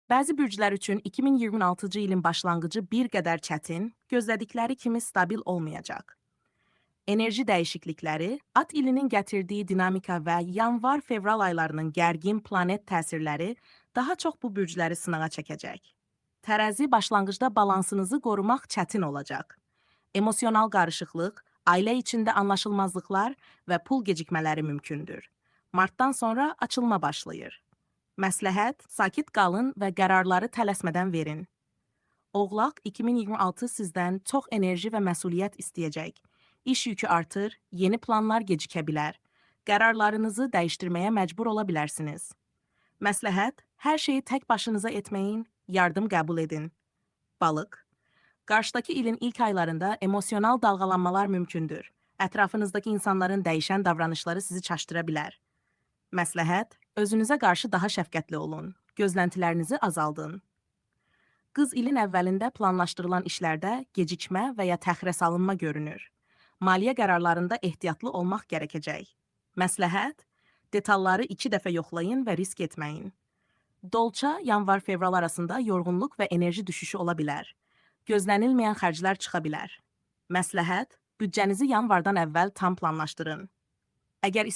Bəzi bürclər üçün 2026-cı ilin başlanğıcı bir qədər çətin, gözlədikləri kimi stabil olmayacaq. Enerji dəyişiklikləri, at ilinin gətirdiyi dinamika və yanvar-fevral aylarının gərgin planet təsirləri daha çox bu bürcləri sınağa çəkəcək. Tərəzi başlanğıcda balansınızı qorumaq çətin olacaq. Emosional qarışıqlıq, ailə içində anlaşılmazlıqlar və pul gecikmələri mümkündür. Martdan sonra açılma başlayır. Məsləhət, sakit qalın və qərarları tələsmədən verin. Oğlaq 2026 sizdən çox enerji və məsuliyyət istəyəcək. İş yükü artır, yeni planlar gecikə bilər. Qərarlarınızı dəyişdirməyə məcbur ola bilərsiniz. Məsləhət, hər şeyi tək başınıza etməyin, yardım qəbul edin. Balıq, qarşıdakı ilin ilk aylarında emosional dalğalanmalar mümkündür. Ətrafınızdakı insanların dəyişən davranışları sizi çaşdıra bilər. Məsləhət, özünüzə qarşı daha şəfqətli olun. Gözləntilərinizi azaldın. Qız ilin əvvəlində planlaşdırılan işlərdə gecikmə və ya təxirə salınma görünür. Maliyyə qərarlarında ehtiyatlı olmaq gərəkəcək. Məsləhət, detalları 2 dəfə yoxlayın və risk etməyin. Dolça yanvar-fevral arasında yorğunluq və enerji düşüşü ola bilər. Gözlənilməyən xərclər çıxa bilər. Məsləhət, büdcənizi yanvardan əvvəl tam planlaşdırın. Əgər